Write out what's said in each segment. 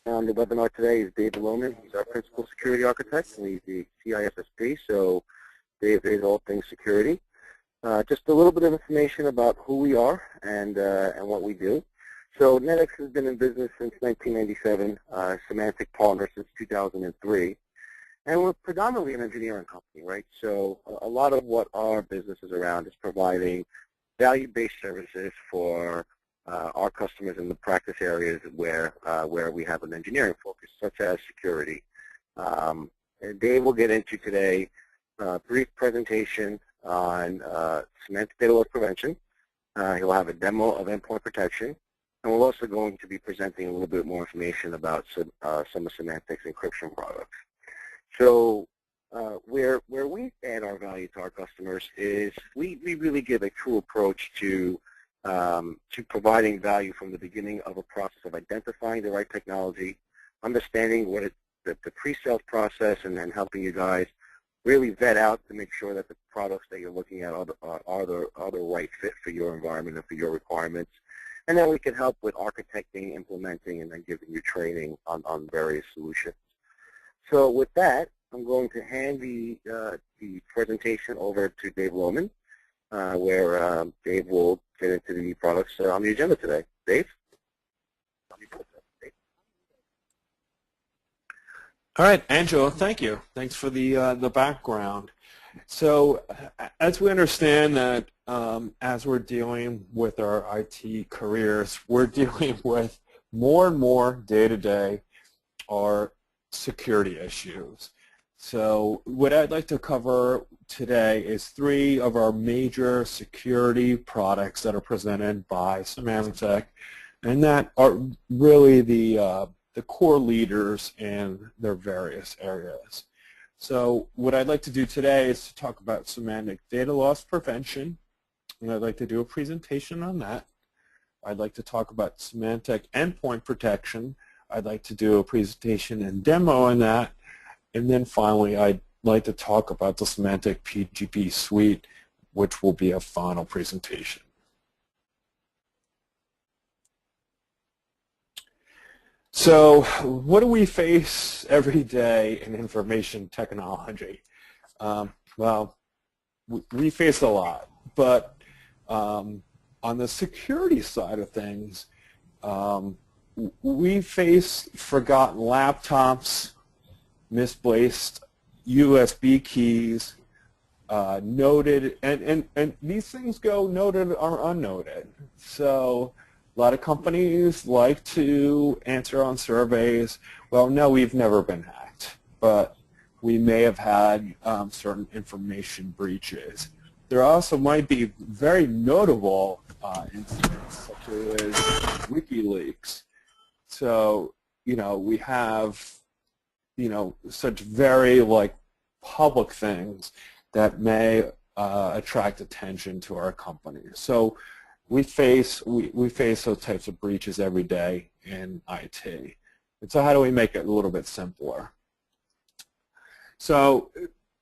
On the webinar today is Dave Loman. He's our Principal Security Architect, and he's the CISSP, so Dave is all things security. Just a little bit of information about who we are and what we do. So NetX has been in business since 1997, Symantec partner since 2003, and we're predominantly an engineering company, right? So a lot of what our business is around is providing value-based services for our customers in the practice areas where we have an engineering focus, such as security. And Dave will get into today a brief presentation on Symantec Data Loss Prevention. He'll have a demo of Endpoint Protection, and we're also going to be presenting a little bit more information about some of Symantec's encryption products. So where we add our value to our customers is we really give a true approach to providing value from the beginning of a process of identifying the right technology, understanding what the pre-sales process, and then helping you guys really vet out to make sure that the products that you're looking at are the right fit for your environment and for your requirements. And then we can help with architecting, implementing, and then giving you training on various solutions. So with that, I'm going to hand the presentation over to Dave Loman, where Dave will get into the products on the agenda today. Dave? All right, Angelo, thank you. Thanks for the background. So as we understand that as we're dealing with our IT careers, we're dealing with more and more day-to-day are security issues. So what I'd like to cover today is 3 of our major security products that are presented by Symantec, and that are really the core leaders in their various areas. So what I'd like to do today is to talk about Symantec Data Loss Prevention, and I'd like to do a presentation on that. I'd like to talk about Symantec Endpoint Protection. I'd like to do a presentation and demo on that. And then finally, I'd like to talk about the Symantec PGP Suite, which will be a final presentation. So what do we face every day in information technology? Well, we face a lot, but on the security side of things, we face forgotten laptops, misplaced USB keys, noted, and these things go noted or unnoted. So a lot of companies like to answer on surveys, well, no, we've never been hacked, but we may have had certain information breaches. There also might be very notable incidents, such as WikiLeaks. So, we have, such very, public things that may attract attention to our company. So we face those types of breaches every day in IT. And so how do we make it a little bit simpler? So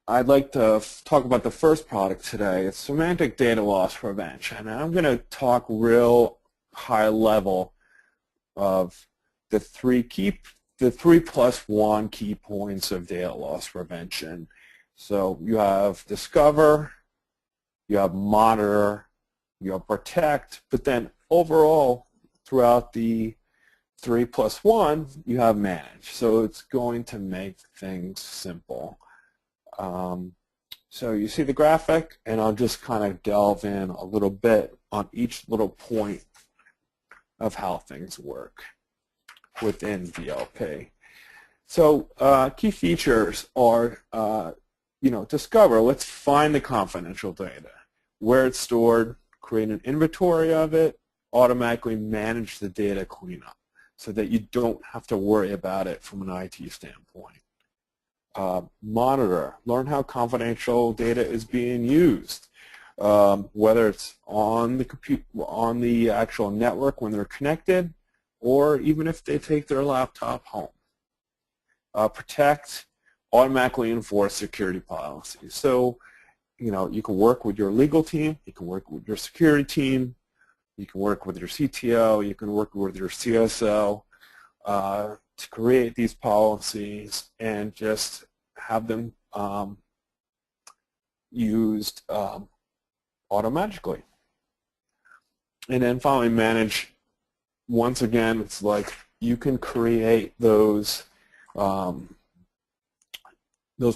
I'd like to talk about the first product today. It's Symantec Data Loss Prevention. And I'm going to talk real high level of the 3+1 key points of data loss prevention. So you have discover, you have monitor, you have protect, but then overall throughout the 3+1 you have manage. So it's going to make things simple. So you see the graphic, and I'll just kind of delve in a little bit on each little point of how things work within DLP. So key features are, discover. Let's find the confidential data, where it's stored, create an inventory of it, automatically manage the data cleanup so that you don't have to worry about it from an IT standpoint. Monitor. Learn how confidential data is being used, whether it's on the actual network when they're connected, or even if they take their laptop home. Protect. Automatically enforce security policies. So, you can work with your legal team, you can work with your security team, you can work with your CTO, you can work with your CSO, to create these policies and just have them used automatically. And then finally manage, once again, it's like you can create those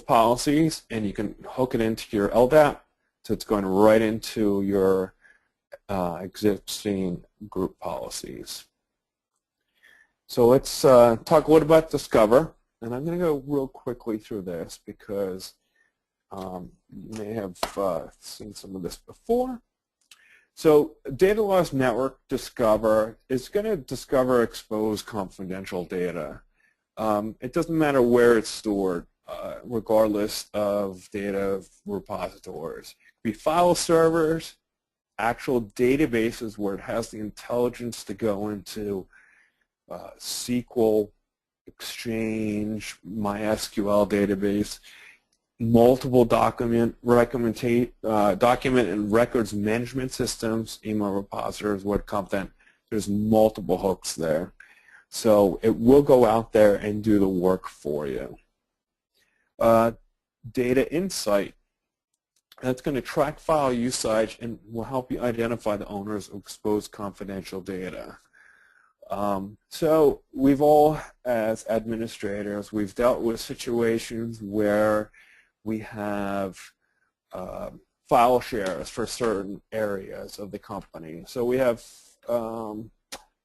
policies and you can hook it into your LDAP, so it's going right into your existing group policies. So let's talk a little about Discover, and I'm going to go real quickly through this because you may have seen some of this before. So Data Loss Network Discover is going to discover exposed confidential data. It doesn't matter where it's stored, regardless of data repositories. It could be file servers, actual databases where it has the intelligence to go into SQL, Exchange, MySQL database, multiple document and records management systems, email repositories, word content. There's multiple hooks there. So it will go out there and do the work for you. Data Insight. That's going to track file usage and will help you identify the owners of exposed confidential data. So we've all, as administrators, we've dealt with situations where we have file shares for certain areas of the company. So we have a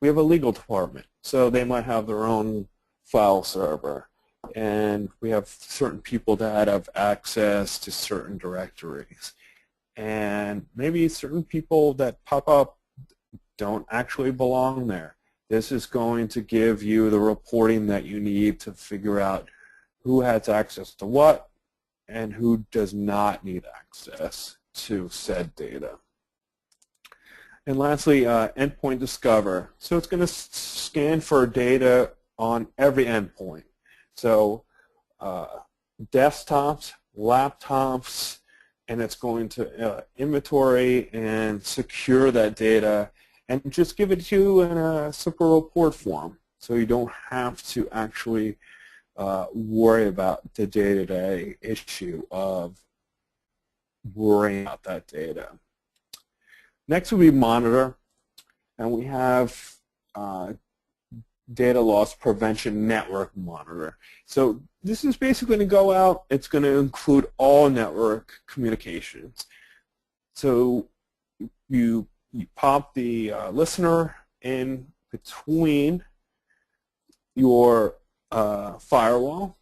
legal department, so they might have their own file server, and we have certain people that have access to certain directories, and maybe certain people that pop up don't actually belong there. This is going to give you the reporting that you need to figure out who has access to what and who does not need access to said data. And lastly, Endpoint Discover. So it's going to scan for data on every endpoint. So desktops, laptops, and it's going to inventory and secure that data and just give it to you in a simple report form, so you don't have to actually worry about the day-to-day issue of worrying about that data. Next will be Monitor, and we have Data Loss Prevention Network Monitor. So this is basically going to go out, it's going to include all network communications. So you pop the listener in between your firewall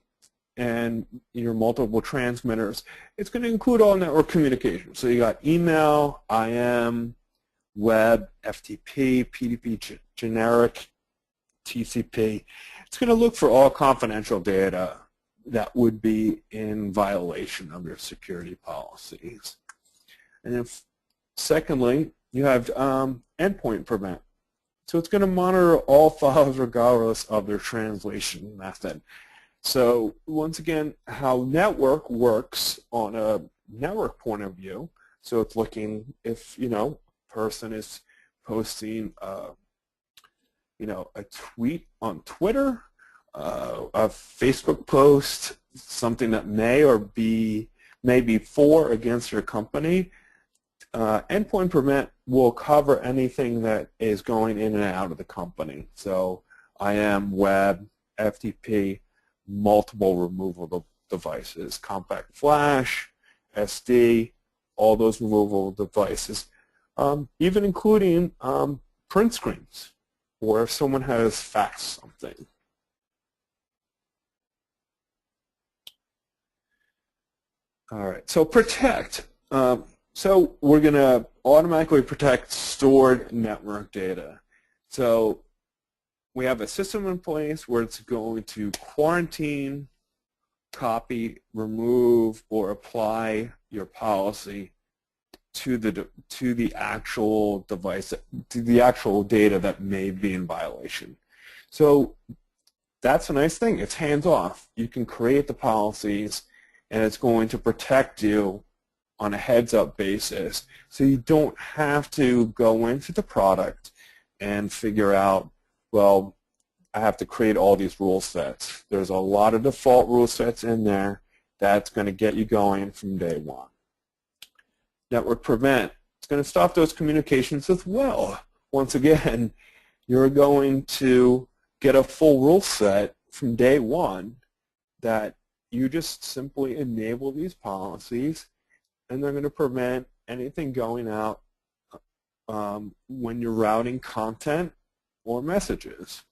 and your multiple transmitters. It's going to include all network communication. So you got email, IM, web, FTP, PGP generic, TCP. It's going to look for all confidential data that would be in violation of your security policies. And then secondly, you have Endpoint Prevent. So it's going to monitor all files regardless of their translation method. So once again, how network works on a network point of view. So it's looking if, a person is posting, a tweet on Twitter, a Facebook post, something that may be for or against your company. Endpoint Prevent will cover anything that is going in and out of the company. So IM, web, FTP, multiple removable devices, compact flash, SD, all those removable devices, even including print screens, or if someone has faxed something. All right, so protect. So we're going to automatically protect stored network data. So we have a system in place where it's going to quarantine, copy, remove, or apply your policy to the actual device, to the actual data that may be in violation. So that's a nice thing. It's hands-off. You can create the policies, and it's going to protect you on a heads-up basis, so you don't have to go into the product and figure out, well, I have to create all these rule sets. There's a lot of default rule sets in there that's going to get you going from day one. Network prevent. It's going to stop those communications as well. Once again, you're going to get a full rule set from day one that you just simply enable these policies, and they're going to prevent anything going out when you're routing content or messages.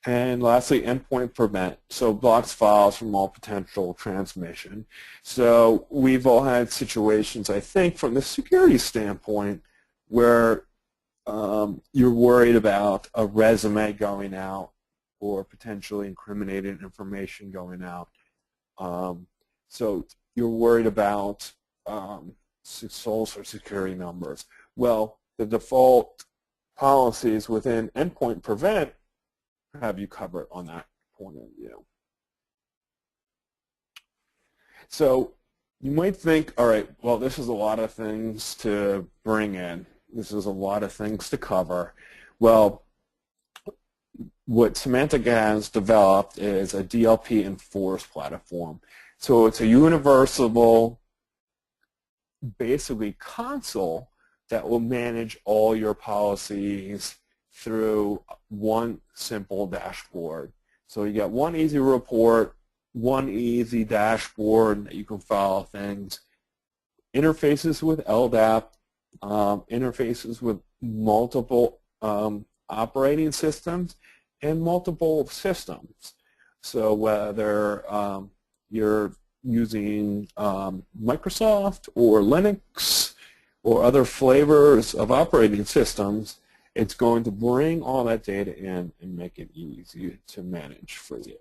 And lastly, endpoint prevent, so blocks files from all potential transmission. So we've all had situations, I think, from the security standpoint, where you're worried about a resume going out or potentially incriminated information going out. So you're worried about sole source security numbers. Well, the default policies within endpoint prevent have you covered on that point of view. So you might think, all right, well, this is a lot of things to bring in. This is a lot of things to cover. Well, what Symantec has developed is a DLP enforced platform. So it's a universal, basically, console that will manage all your policies through one simple dashboard. So you get one easy report, one easy dashboard that you can file things, interfaces with LDAP, interfaces with multiple operating systems, and multiple systems. So whether you're using Microsoft or Linux or other flavors of operating systems, it's going to bring all that data in and make it easy to manage for you.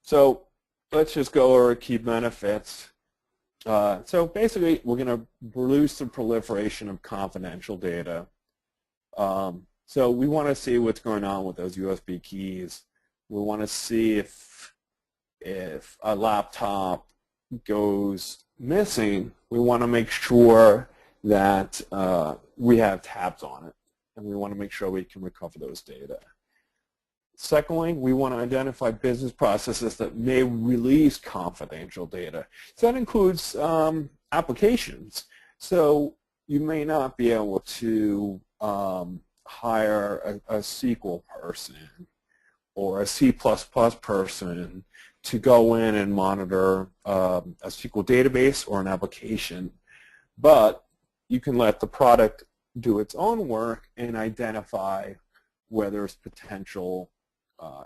So let's just go over key benefits. So basically, we're going to reduce the proliferation of confidential data. So we want to see what's going on with those USB keys. We want to see if a laptop goes missing, we want to make sure that we have tabs on it, and we want to make sure we can recover those data. Secondly, we want to identify business processes that may release confidential data. So that includes applications. So you may not be able to hire a SQL person or a C++ person to go in and monitor a SQL database or an application. But you can let the product do its own work and identify where there's potential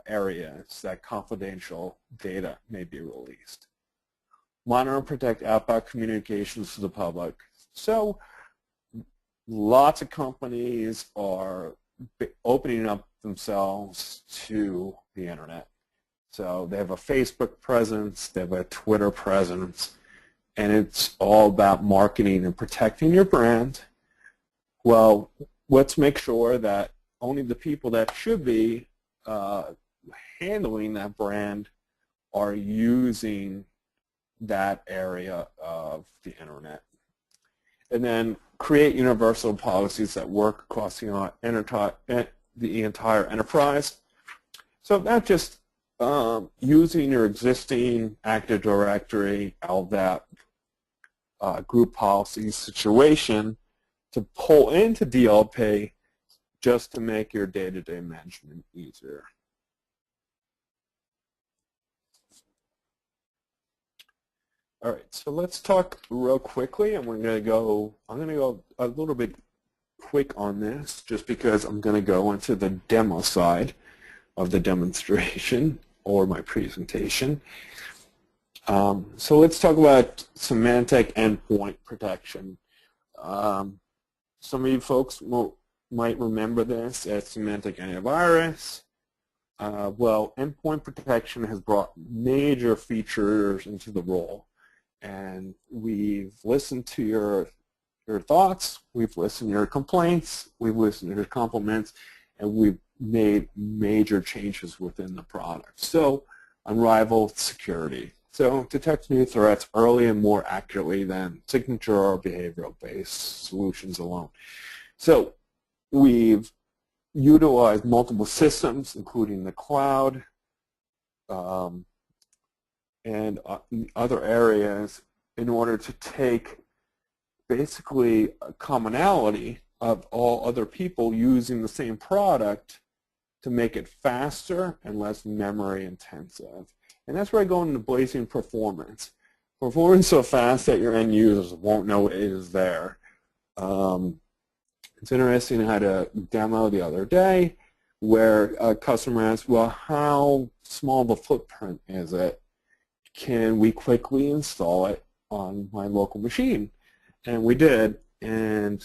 areas that confidential data may be released. Monitor and protect outbound communications to the public. So lots of companies are opening up themselves to the internet. So they have a Facebook presence, they have a Twitter presence, and it's all about marketing and protecting your brand. Well, let's make sure that only the people that should be handling that brand are using that area of the internet. And then create universal policies that work across the entire enterprise. So not just using your existing Active Directory, LDAP, group policy situation to pull into DLP just to make your day-to-day management easier. All right, so let's talk real quickly, and I'm going to go a little bit quick on this just because I'm going to go into the demo side of the demonstration or my presentation. So let's talk about Symantec Endpoint Protection. Some of you folks might remember this as Symantec Antivirus. Well, Endpoint Protection has brought major features into the role, and we've listened to your thoughts, we've listened to your complaints, we've listened to your compliments, and we've made major changes within the product. So, unrivaled security. So, detect new threats early and more accurately than signature or behavioral-based solutions alone. So, we've utilize multiple systems, including the cloud and other areas, in order to take basically a commonality of all other people using the same product to make it faster and less memory intensive. And that's where I go into blazing performance. Performance so fast that your end users won't know it is there. It's interesting. I had a demo the other day where a customer asked, well, how small of a footprint is it? Can we quickly install it on my local machine? And we did, and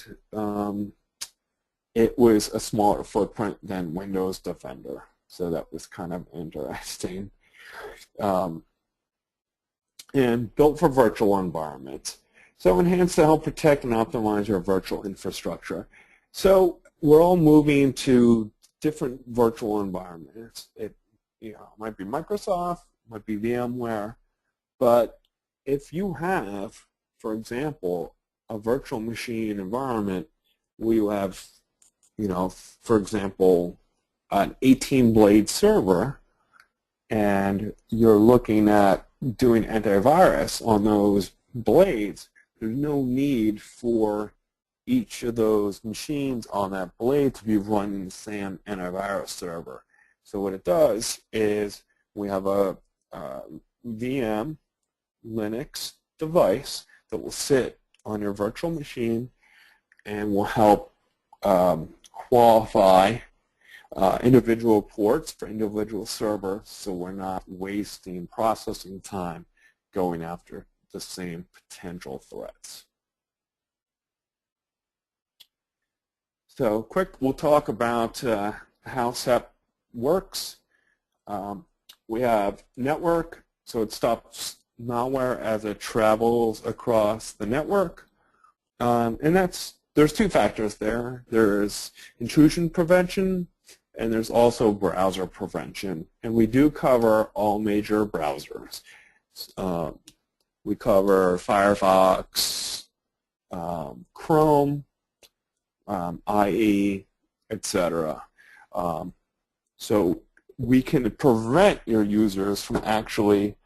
it was a smaller footprint than Windows Defender. So that was kind of interesting. And built for virtual environments. So enhanced to help protect and optimize your virtual infrastructure. So we're all moving to different virtual environments. It might be Microsoft, might be VMware, but if you have, for example, a virtual machine environment where you have, for example, an 18-blade server, and you're looking at doing antivirus on those blades, there's no need for each of those machines on that blade to be running the same antivirus server. So what it does is we have a VM Linux device that will sit on your virtual machine and will help qualify individual ports for individual servers, so we're not wasting processing time going after the same potential threats. So we'll talk about how SEP works. We have network, so it stops malware as it travels across the network. And there's two factors there. There's intrusion prevention, and there's also browser prevention. And we do cover all major browsers. We cover Firefox, Chrome, IE, etc. So we can prevent your users from actually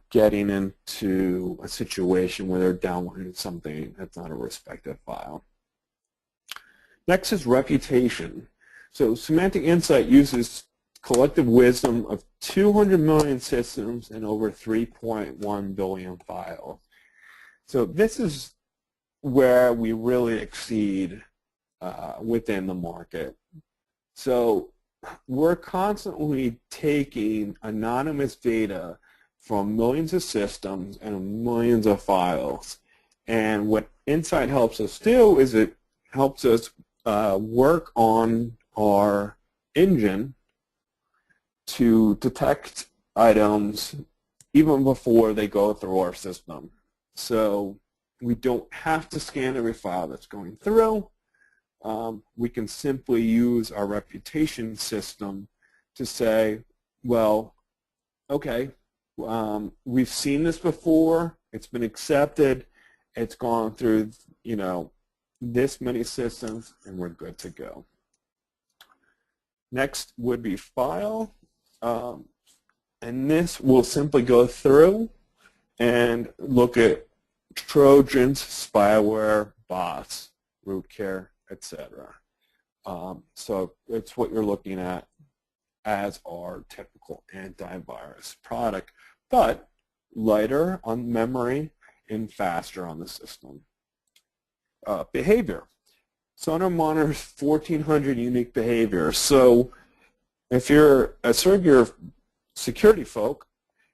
getting into a situation where they're downloading something that's not a respective file. Next is reputation. So Symantec Insight uses collective wisdom of 200 million systems and over 3.1 billion files. So this is where we really exceed within the market. So we're constantly taking anonymous data from millions of systems and millions of files. And what Insight helps us do is it helps us work on our engine to detect items even before they go through our system. So we don't have to scan every file that's going through. We can simply use our reputation system to say, well, okay, we've seen this before, it's been accepted, it's gone through, this many systems, and we're good to go. Next would be file, and this will simply go through and look at Trojans, spyware, bots, rootkit, etc. So it's what you're looking at as our typical antivirus product, but lighter on memory and faster on the system. Behavior. Sonar monitors 1,400 unique behaviors. So if you're a security folk,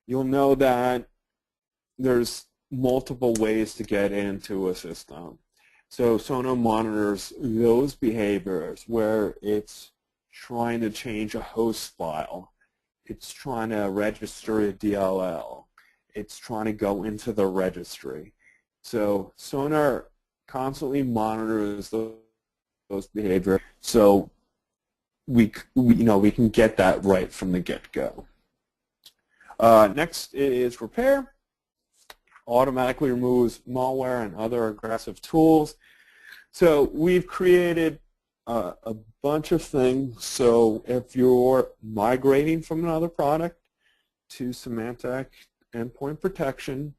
you'll know that there's multiple ways to get into a system. So Sonar monitors those behaviors where it's trying to change a host file, it's trying to register a DLL, it's trying to go into the registry. So Sonar constantly monitors those behaviors, so we can get that right from the get-go. Next is repair. Automatically removes malware and other aggressive tools. So we've created a bunch of things. So if you're migrating from another product to Symantec Endpoint Protection,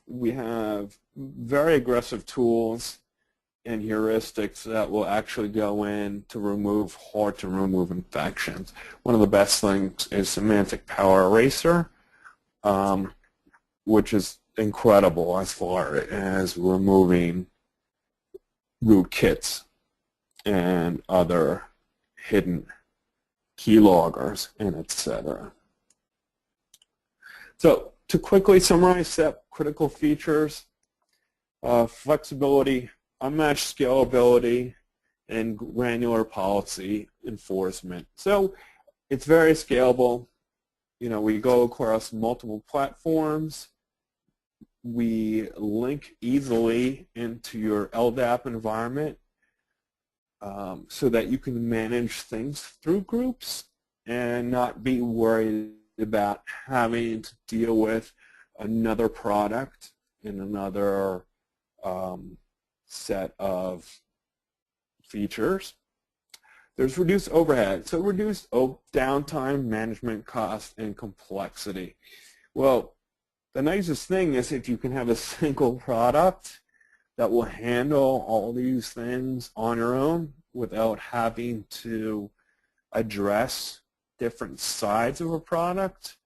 we have very aggressive tools and heuristics that will actually go in to remove hard-to-remove infections. One of the best things is Symantec Power Eraser, which is incredible as far as removing rootkits and other hidden keyloggers and etc. So to quickly summarize SEP critical features, flexibility, unmatched scalability, and granular policy enforcement. So it's very scalable. You know, we go across multiple platforms. We link easily into your LDAP environment so that you can manage things through groups and not be worried about having to deal with another product in another set of features. There's reduced overhead, so reduced downtime, management cost, and complexity. Well, the nicest thing is if you can have a single product that will handle all these things on your own without having to address different sides of a product.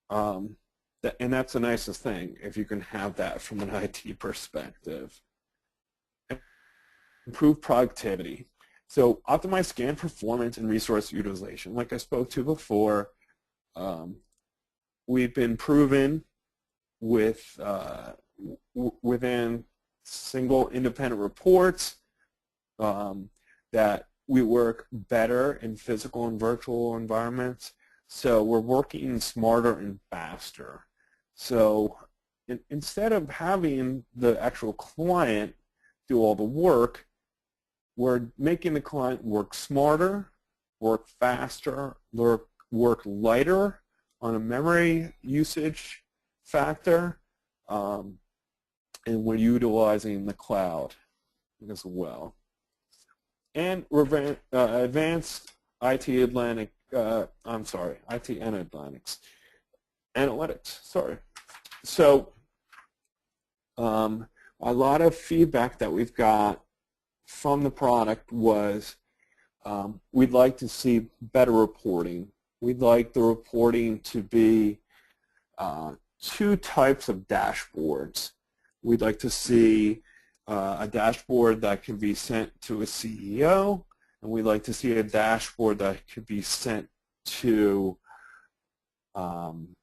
And that's the nicest thing, if you can have that from an IT perspective. Improve productivity. So optimize scan performance and resource utilization. Like I spoke to before, we've been proven with within single independent reports that we work better in physical and virtual environments. So we're working smarter and faster. So instead of having the actual client do all the work, we're making the client work smarter, work faster, work lighter on a memory usage factor, and we're utilizing the cloud as well. And we're advanced IT analytics. Sorry. So a lot of feedback that we've got from the product was we'd like to see better reporting. We'd like the reporting to be two types of dashboards. We'd like to see a dashboard that can be sent to a CEO, and we'd like to see a dashboard that could be sent to an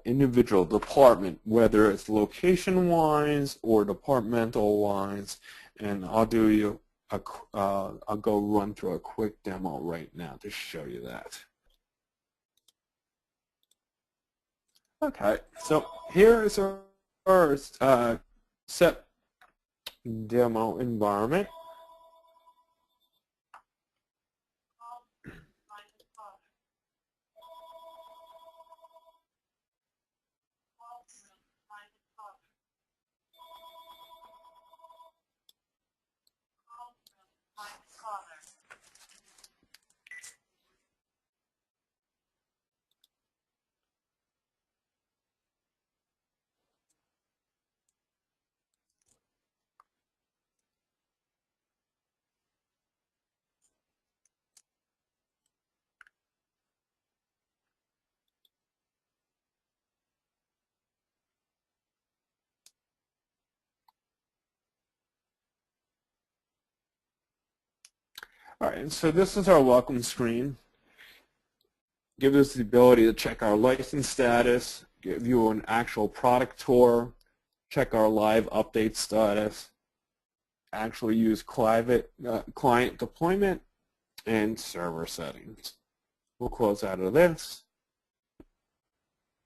individual department, whether it's location-wise or departmental-wise. And I'll do you I'll go run through a quick demo right now to show you that. Okay, so here is our first SEP demo environment. All right, so this is our welcome screen. Gives us the ability to check our license status, give you an actual product tour, check our live update status, actually use client deployment, and server settings. We'll close out of this.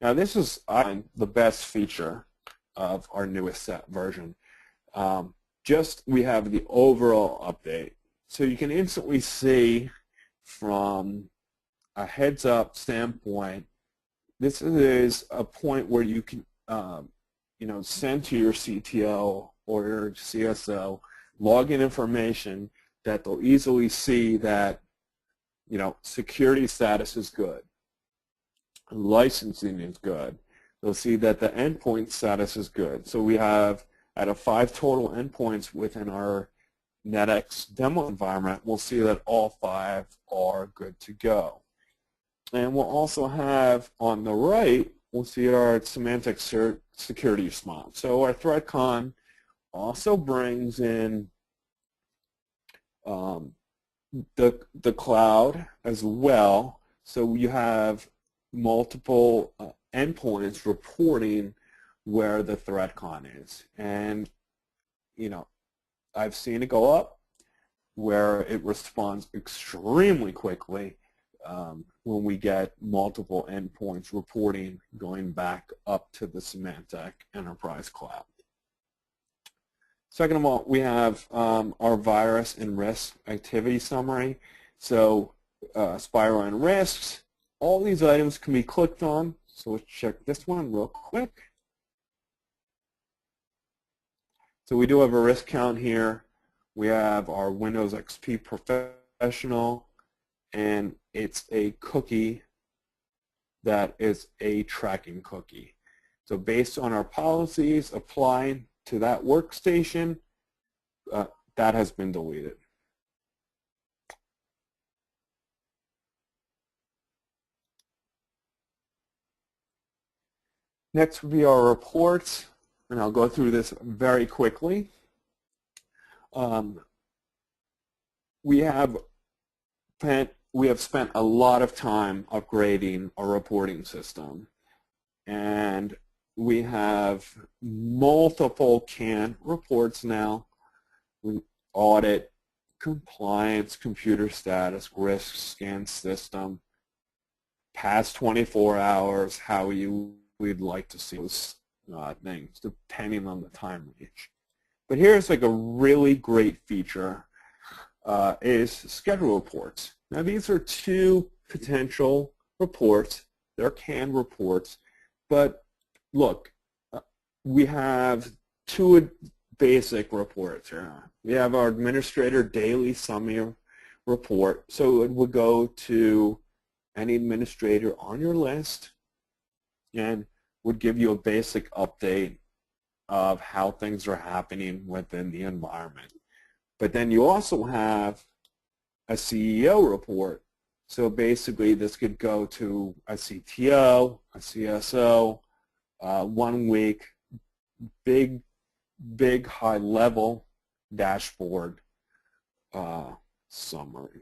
Now this is the best feature of our newest SEP version. We have the overall update. So you can instantly see from a heads-up standpoint, this is a point where you can send to your CTO or your CSO login information that they'll easily see that, security status is good, licensing is good. They'll see that the endpoint status is good. So we have, out of 5 total endpoints within our NetX demo environment, we'll see that all 5 are good to go. And we'll also have on the right, we'll see our Symantec security response. So our ThreatCon also brings in the cloud as well. So you have multiple endpoints reporting where the ThreatCon is. And, I've seen it go up where it responds extremely quickly when we get multiple endpoints reporting going back up to the Symantec Enterprise Cloud. Second of all, we have our virus and risk activity summary. So spiral and risks, all these items can be clicked on. So let's check this one real quick. So we do have a risk count here. We have our Windows XP Professional, and it's a cookie that is a tracking cookie. So based on our policies applied to that workstation, that has been deleted. Next would be our reports, and I'll go through this very quickly. We have spent a lot of time upgrading our reporting system, and we have multiple CAN reports now. We audit, compliance, computer status, risk scan system, past 24 hours, how we'd like to see those things, depending on the time range. But here's like a really great feature, is schedule reports. Now these are 2 potential reports. They're CAN reports, but look, we have 2 basic reports here. We have our administrator daily summary report, so it would go to any administrator on your list and would give you a basic update of how things are happening within the environment. But then you also have a CEO report. So basically this could go to a CTO, a CSO, 1 week, big high level dashboard summary.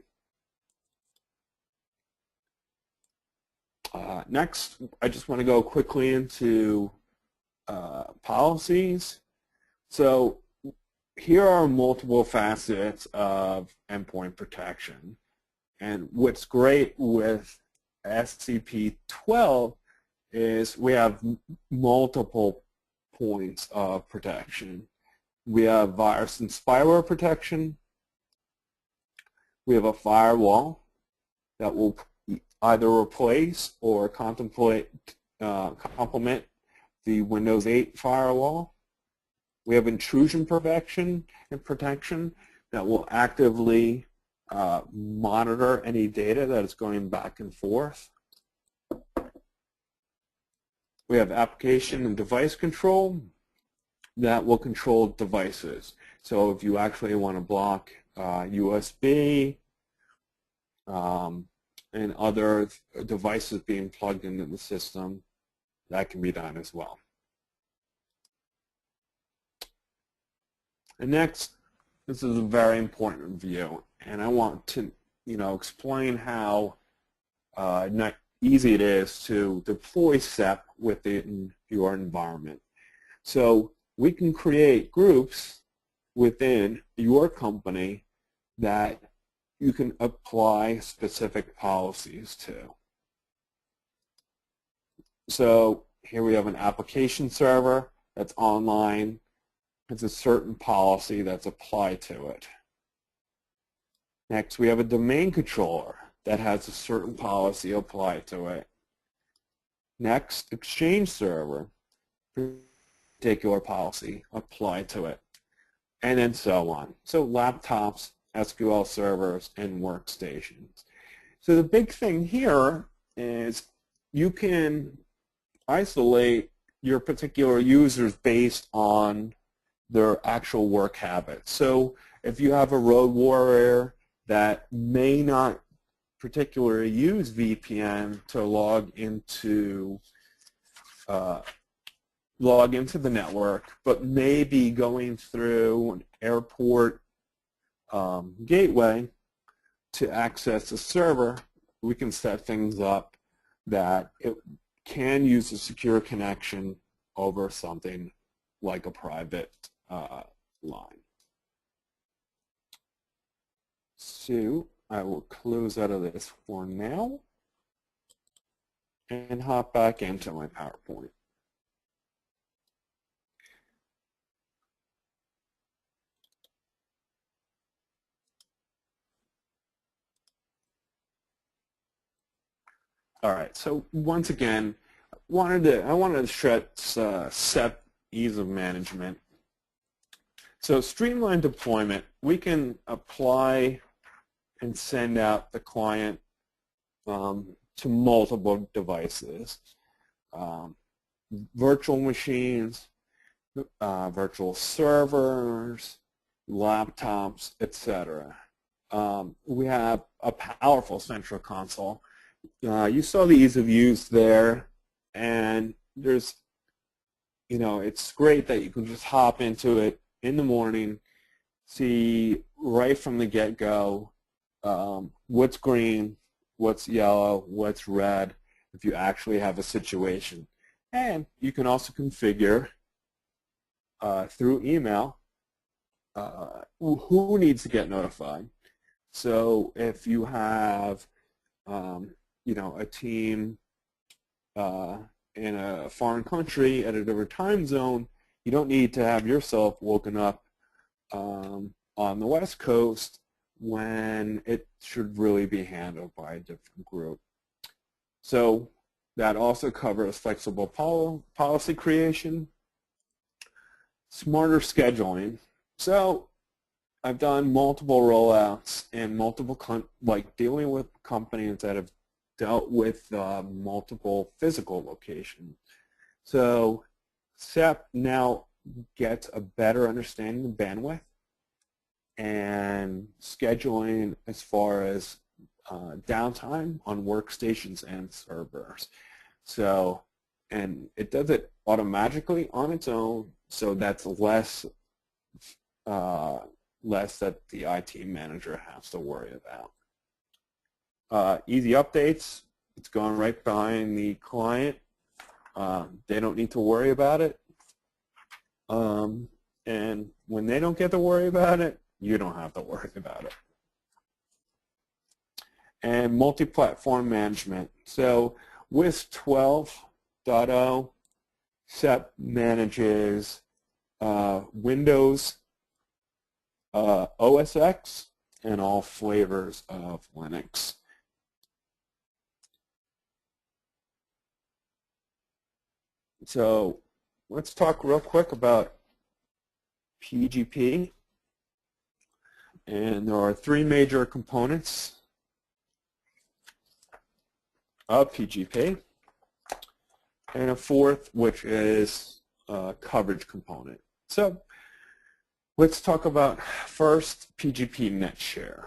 Next, I just want to go quickly into policies. So here are multiple facets of endpoint protection. And what's great with SCP-12 is we have multiple points of protection. We have virus and spyware protection. We have a firewall that will either replace or complement the Windows 8 firewall. We have intrusion prevention and protection that will actively monitor any data that is going back and forth. We have application and device control that will control devices. So if you actually want to block USB and other devices being plugged into the system, that can be done as well. And next, this is a very important view, and I want to explain how not easy it is to deploy SEP within your environment. So we can create groups within your company that you can apply specific policies to. So here we have an application server that's online. It's a certain policy that's applied to it. Next, we have a domain controller that has a certain policy applied to it. Next, Exchange server, particular policy applied to it. and then so on. So laptops, SQL servers, and workstations. So the big thing here is you can isolate your particular users based on their actual work habits. So if you have a road warrior that may not particularly use VPN to log into the network, but may be going through an airport gateway to access a server, we can set things up that it can use a secure connection over something like a private line. So I will close out of this for now and hop back into my PowerPoint. All right, so once again, I wanted to stress SEP ease of management. So streamlined deployment, we can apply and send out the client to multiple devices, virtual machines, virtual servers, laptops, etc. We have a powerful central console. You saw the ease of use there, and there's, it's great that you can just hop into it in the morning, see right from the get-go what's green, what's yellow, what's red, if you actually have a situation. And you can also configure through email who needs to get notified. So if you have a team in a foreign country at a different time zone, you don't need to have yourself woken up on the West Coast when it should really be handled by a different group. So that also covers flexible policy creation, smarter scheduling. So I've done multiple rollouts and dealing with companies that have dealt with multiple physical locations. So SEP now gets a better understanding of bandwidth and scheduling as far as downtime on workstations and servers. So, and it does it automatically on its own, so that's less that the IT manager has to worry about. Easy updates, it's going right behind the client. They don't need to worry about it. And when they don't get to worry about it, you don't have to worry about it. And multi-platform management. So with 12.0, SEP manages Windows, OS X, and all flavors of Linux. So let's talk real quick about PGP. And there are three major components of PGP, and a fourth, which is a coverage component. So let's talk about first PGP NetShare.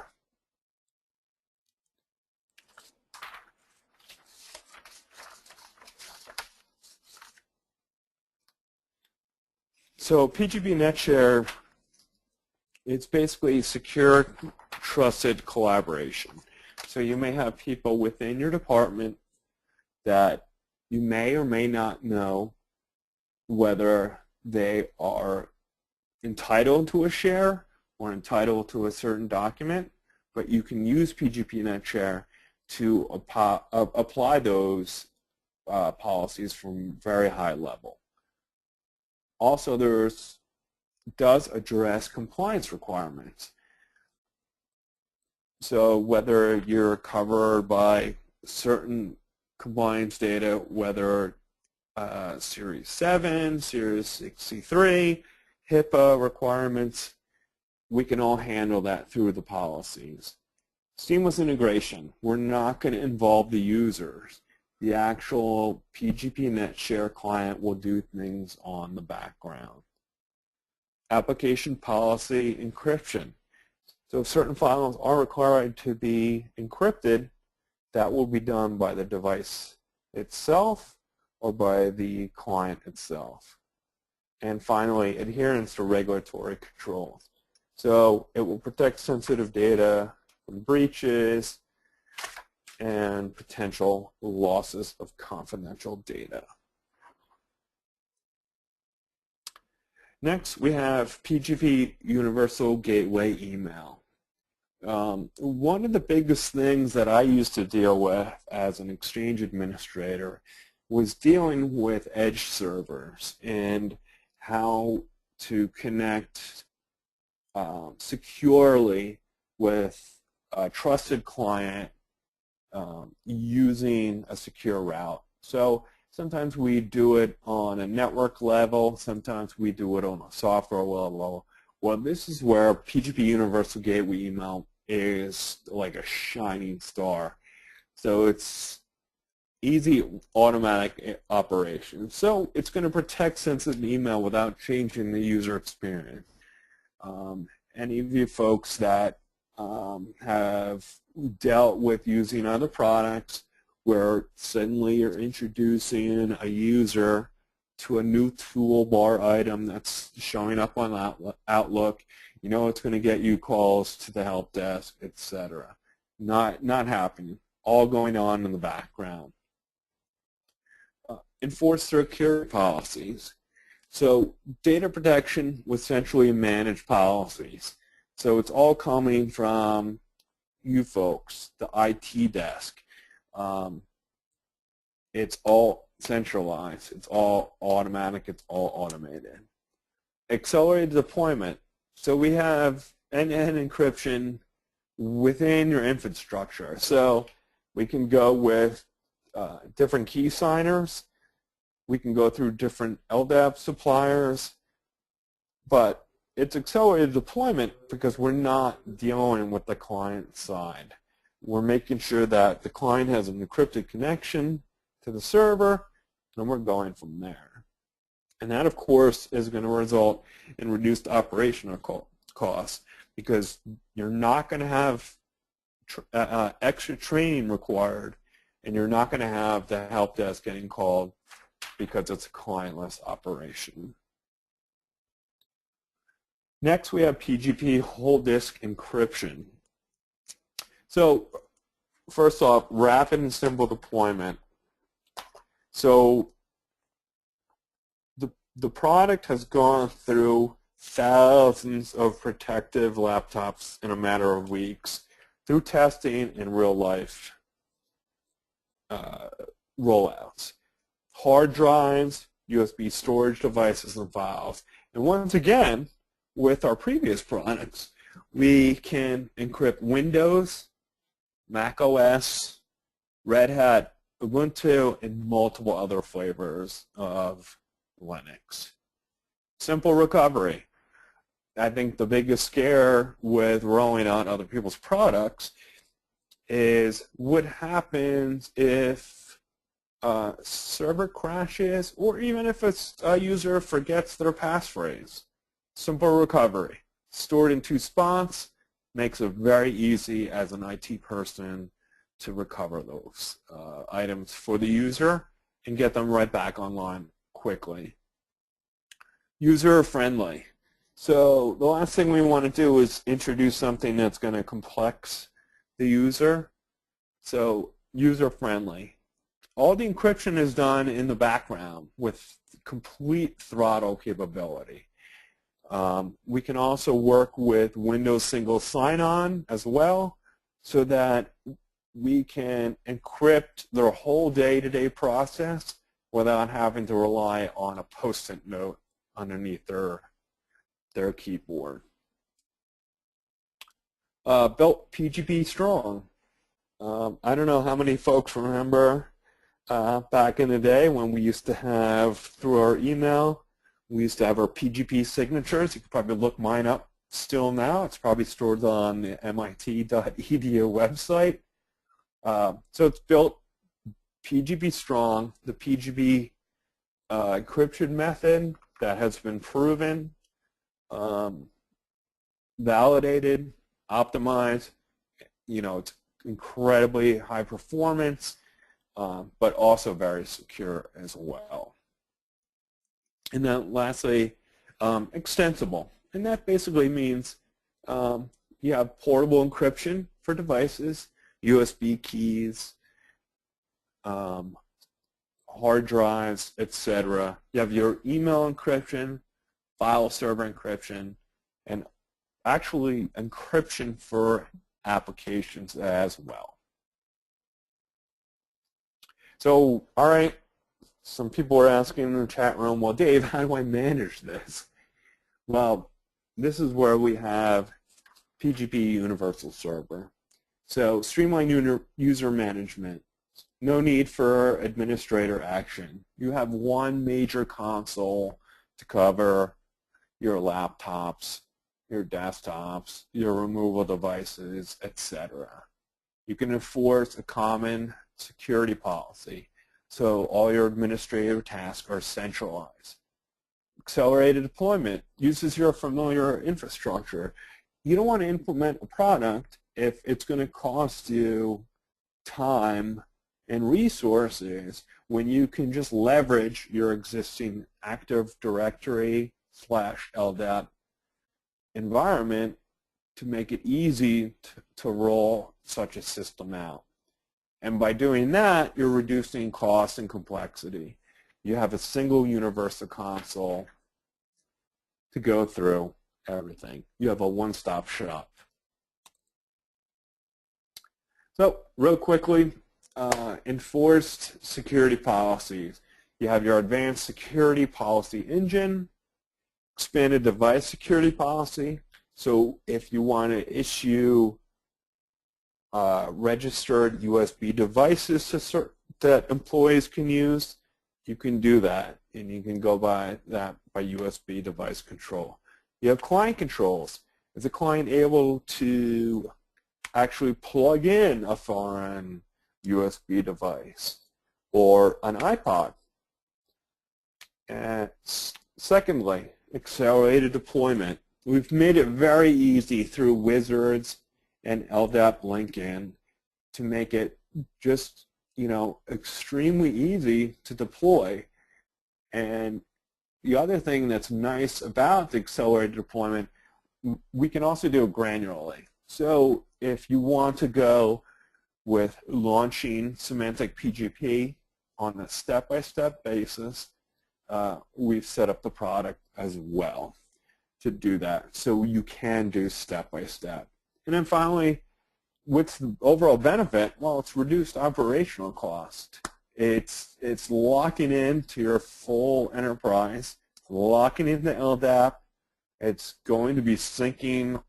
So PGP NetShare, it's basically secure, trusted collaboration. So you may have people within your department that you may or may not know whether they are entitled to a share or entitled to a certain document, but you can use PGP NetShare to apply those policies from very high level. Also, does address compliance requirements. So whether you're covered by certain compliance data, whether Series 7, Series 63, HIPAA requirements, we can all handle that through the policies. Seamless integration. We're not going to involve the users. The actual PGP NetShare client will do things on the background. Application policy encryption. So if certain files are required to be encrypted, that will be done by the device itself or by the client itself. And finally, adherence to regulatory controls. So it will protect sensitive data from breaches and potential losses of confidential data. Next, we have PGP Universal Gateway Email. One of the biggest things that I used to deal with as an Exchange administrator was dealing with edge servers and how to connect securely with a trusted client using a secure route. So sometimes we do it on a network level, sometimes we do it on a software level. Well, this is where PGP Universal Gateway Email is like a shining star. So it's easy automatic operation. So it's going to protect sensitive email without changing the user experience. Any of you folks that have dealt with using other products where suddenly you're introducing a user to a new toolbar item that's showing up on Outlook, you know it's going to get you calls to the help desk, etc. Not happening. All going on in the background. Enforce security policies. So data protection with centrally managed policies. So it's all coming from you folks, the IT desk. It's all centralized. It's all automatic. It's all automated. Accelerated deployment. So we have end-to-end encryption within your infrastructure. So we can go with different key signers. We can go through different LDAP suppliers. But it's accelerated deployment because we're not dealing with the client side. We're making sure that the client has an encrypted connection to the server, and we're going from there. And that, of course, is going to result in reduced operational costs because you're not going to have extra training required, and you're not going to have the help desk getting called because it's a clientless operation. Next, we have PGP whole disk encryption. So first off, rapid and simple deployment. So the product has gone through thousands of protective laptops in a matter of weeks through testing and real-life rollouts. Hard drives, USB storage devices, and files. And once again, with our previous products, we can encrypt Windows, Mac OS, Red Hat, Ubuntu, and multiple other flavors of Linux. Simple recovery. I think the biggest scare with rolling out other people's products is what happens if a server crashes or even if a user forgets their passphrase. Simple recovery. Stored in 2 spots makes it very easy as an IT person to recover those items for the user and get them right back online quickly. User-friendly. So the last thing we want to do is introduce something that's going to complex the user. So user-friendly. All the encryption is done in the background with complete throttle capability. We can also work with Windows single sign-on as well so that we can encrypt their whole day-to-day process without having to rely on a post-it note underneath their keyboard. Built PGP Strong. I don't know how many folks remember back in the day when we used to have, through our email, we used to have our PGP signatures. You could probably look mine up still now. It's probably stored on the MIT.edu website. So it's built PGP Strong, the PGP encryption method that has been proven, validated, optimized. It's incredibly high performance, but also very secure as well. And then lastly, extensible. And that basically means you have portable encryption for devices, USB keys, hard drives, etc. You have your email encryption, file server encryption, and actually encryption for applications as well. So, all right, some people are asking in the chat room, well, Dave, how do I manage this? Well, this is where we have PGP Universal Server. So, streamlined user management. No need for administrator action. You have one major console to cover your laptops, your desktops, your removal devices, etc. You can enforce a common security policy, so all your administrative tasks are centralized. Accelerated deployment uses your familiar infrastructure. You don't want to implement a product if it's going to cost you time and resources when you can just leverage your existing Active Directory / LDAP environment to make it easy to roll such a system out. And by doing that, you're reducing cost and complexity. You have a single universal console to go through everything. You have a one-stop shop. So, real quickly, enforced security policies. You have your advanced security policy engine, expanded device security policy. So if you want to issue registered USB devices that employees can use, you can do that, and you can go by that by USB device control. You have client controls. Is the client able to actually plug in a foreign USB device or an iPod? And secondly, accelerated deployment. We've made it very easy through wizards and LDAP link-in to make it just, extremely easy to deploy. And the other thing that's nice about the accelerated deployment, we can also do it granularly. So if you want to go with launching Symantec PGP on a step-by-step basis, we've set up the product as well to do that. So you can do step-by-step. And then finally, what's the overall benefit? Well, it's reduced operational cost. It's locking into your full enterprise, locking into LDAP. It's going to be syncing,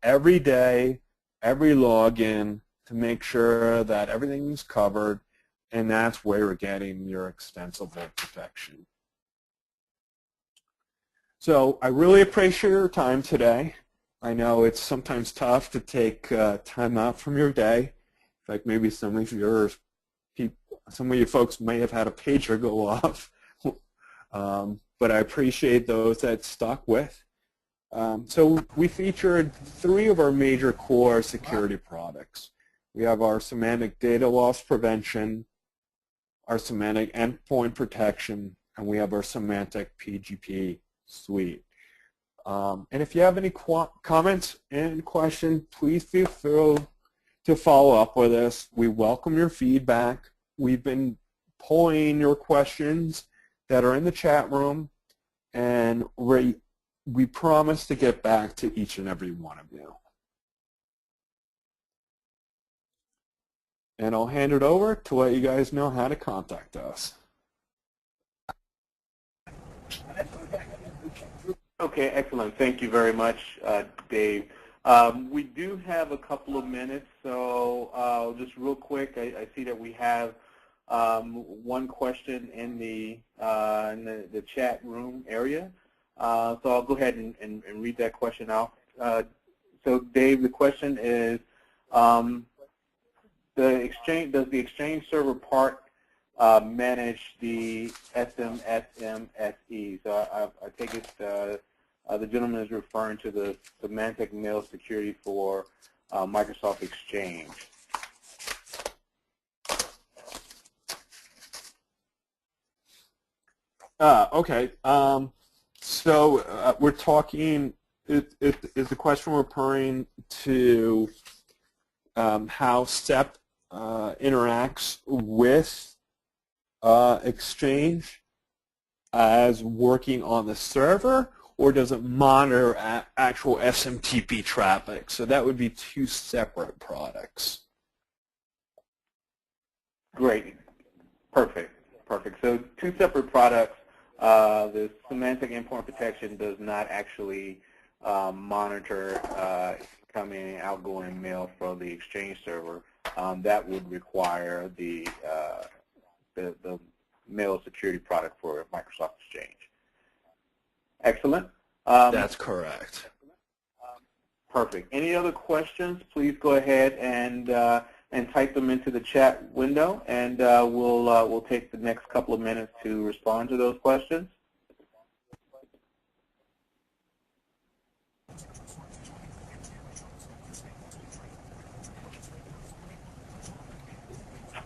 every day, every login to make sure that everything's covered, and that's where you're getting your extensible protection. So I really appreciate your time today. I know it's sometimes tough to take time out from your day. In fact, maybe some of you folks may have had a pager go off, but I appreciate those that stuck with. So we featured 3 of our major core security products. We have our Symantec Data Loss Prevention, our Symantec Endpoint Protection, and we have our Symantec PGP Suite. And if you have any comments and questions, please feel free to follow up with us. We welcome your feedback. We've been polling your questions that are in the chat room, and we promise to get back to each and every one of you. And I'll hand it over to let you guys know how to contact us. Okay, excellent. Thank you very much, Dave. We do have a couple of minutes, so just real quick, I see that we have one question in the chat room area. So I'll go ahead and read that question out. So Dave, the question is, does the Exchange server part manage the SMSMSE? So I take it the gentleman is referring to the Symantec mail security for Microsoft Exchange. Okay. So we're talking, is the question referring to how SEP interacts with Exchange as working on the server, or does it monitor actual SMTP traffic? So that would be two separate products. Great. Perfect. Perfect. So two separate products. The Symantec Endpoint Protection does not actually monitor incoming and outgoing mail from the Exchange server. That would require the mail security product for Microsoft Exchange. Excellent. That's correct. Perfect. Any other questions? Please go ahead and type them into the chat window, and we'll take the next couple of minutes to respond to those questions.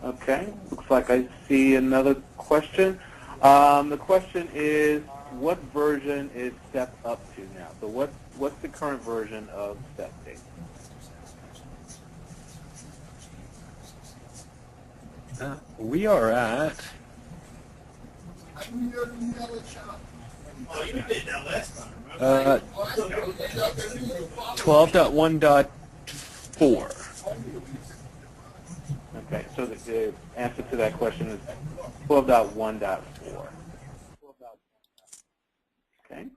Okay, looks like I see another question. The question is, what version is SEP up to now? So what's the current version of SEP, Dave? We are at 12.1.4. Okay, so the answer to that question is 12.1.4. Okay.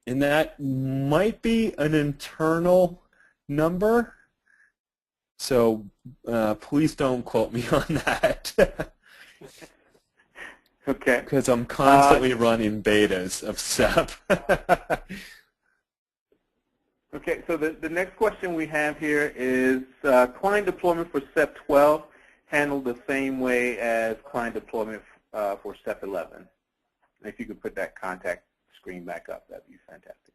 And that might be an internal number, so please don't quote me on that. Okay. Because I'm constantly running betas of SEP. Okay, so the next question we have here is client deployment for SEP 12 handled the same way as client deployment for SEP 11. If you could put that contact screen back up, that'd be fantastic.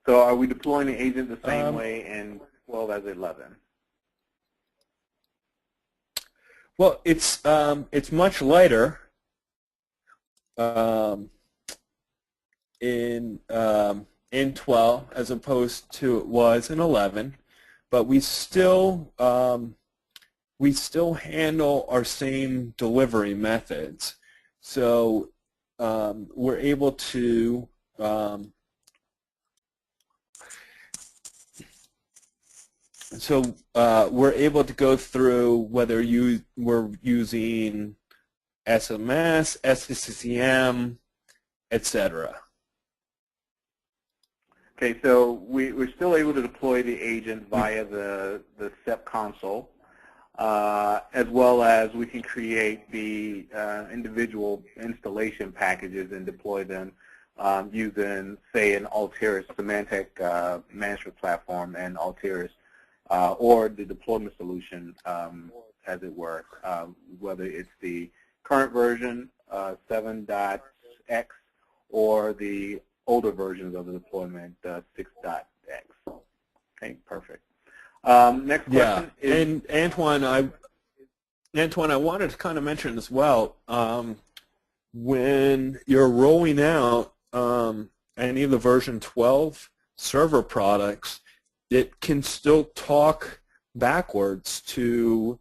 So are we deploying the agent the same way in 12 as 11? Well, it's much lighter in 12 as opposed to it was in 11, but we still handle our same delivery methods. So we're able to we're able to go through whether we're using SMS, SCCM, etc. Okay, so we're still able to deploy the agent via the SEP console, as well as we can create the individual installation packages and deploy them using, say, an Altiris Symantec management platform and Altiris, or the deployment solution, as it were, whether it's the current version, 7.x, or the older versions of the deployment, 6.x. Okay, perfect. Next question is... And Antoine, I wanted to kind of mention as well, when you're rolling out any of the version 12 server products, it can still talk backwards to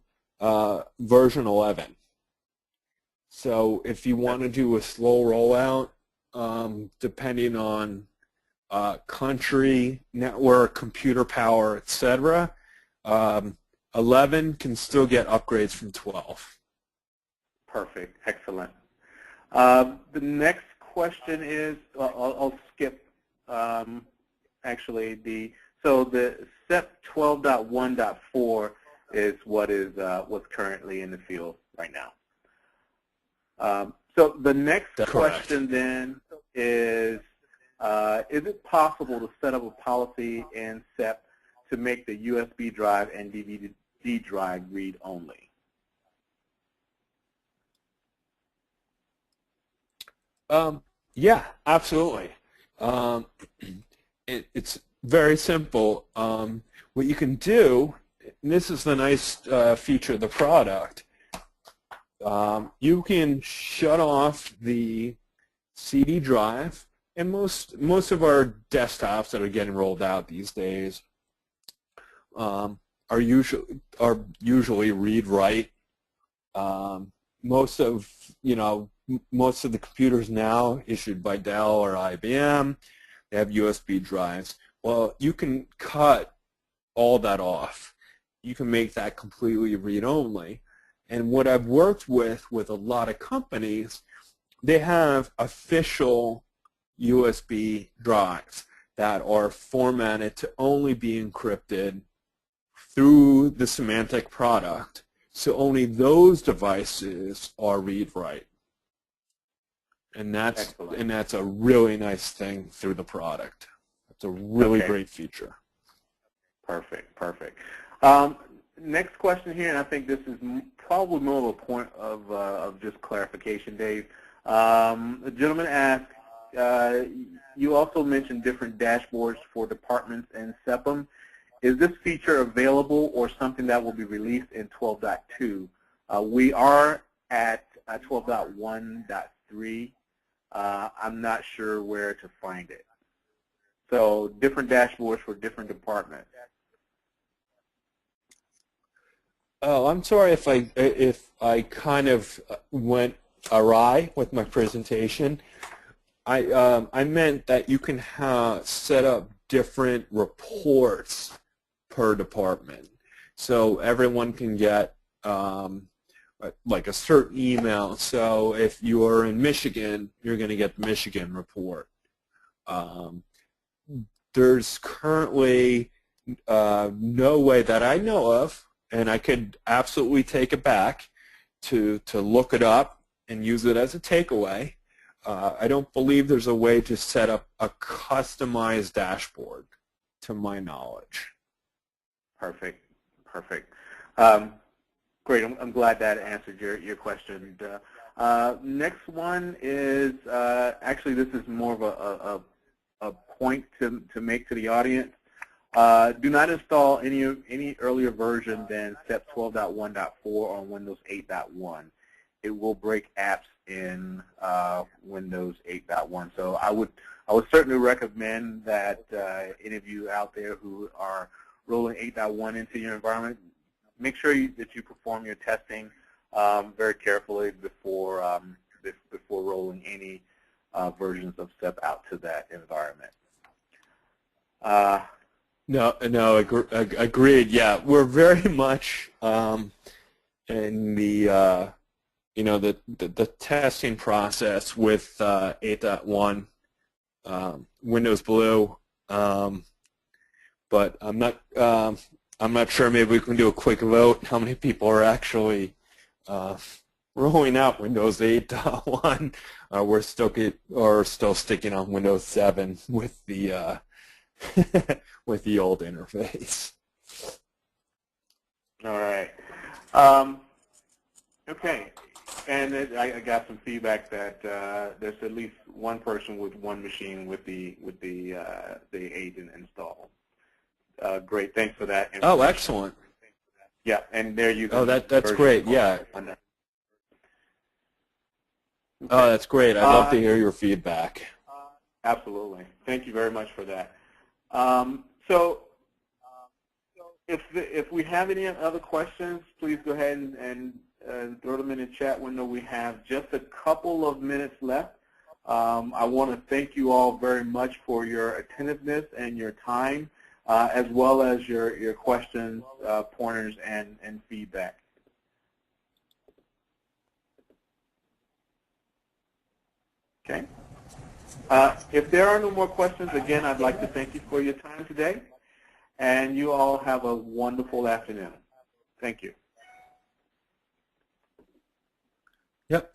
version 11. So if you want to do a slow rollout, depending on country, network, computer power, etc., 11 can still get upgrades from 12. Perfect. Excellent. The next question is, I'll skip actually so the SEP 12.1.4 is what's currently in the field right now. So the next That's question then is it possible to set up a policy in SEP to make the USB drive and DVD drive read only? Yeah, absolutely. It's very simple. What you can do, and this is the nice feature of the product, you can shut off the CD drive, and most of our desktops that are getting rolled out these days are usually read-write. Most of the computers now issued by Dell or IBM, they have USB drives. Well, you can cut all that off. You can make that completely read-only. And what I've worked with a lot of companies, they have official USB drives that are formatted to only be encrypted through the Symantec product. So only those devices are read-write. And that's a really nice thing through the product. It's a really great feature. Perfect, perfect. Next question here, and I think this is probably more of a point of just clarification, Dave. The gentleman asked, you also mentioned different dashboards for departments in SEPM. Is this feature available or something that will be released in 12.2? We are at 12.1.3. I'm not sure where to find it. So different dashboards for different departments. Oh, I'm sorry if I kind of went awry with my presentation. I meant that you can set up different reports per department, so everyone can get like a certain email. So if you are in Michigan, you're going to get the Michigan report. There's currently no way that I know of, and I could absolutely take it back to look it up and use it as a takeaway. I don't believe there's a way to set up a customized dashboard, to my knowledge. Perfect, perfect. Great, I'm glad that answered your question. Next one is, actually this is more of a point to make to the audience. Do not install any earlier version than SEP 12.1.4 on Windows 8.1. It will break apps in Windows 8.1. So I would certainly recommend that any of you out there who are rolling 8.1 into your environment, make sure that you perform your testing very carefully before rolling any versions of SEP out to that environment. No, agreed. Yeah, we're very much in the the testing process with 8.1 Windows Blue, but I'm not sure. Maybe we can do a quick vote. How many people are actually rolling out Windows 8.1? We're still sticking on Windows 7 with the with the old interface. All right. Okay. And I got some feedback that there's at least one person with one machine with the agent installed. Great. Thanks for that. Oh, excellent. Yeah, and there you go. Oh, that's great. Yeah. Okay. Oh, that's great. I'd love to hear your feedback. Absolutely. Thank you very much for that. So if we have any other questions, please go ahead and throw them in the chat window. We have just a couple of minutes left. I want to thank you all very much for your attentiveness and your time, as well as your questions, pointers, and feedback. Okay. If there are no more questions, again, I'd like to thank you for your time today, and you all have a wonderful afternoon. Thank you. Yep.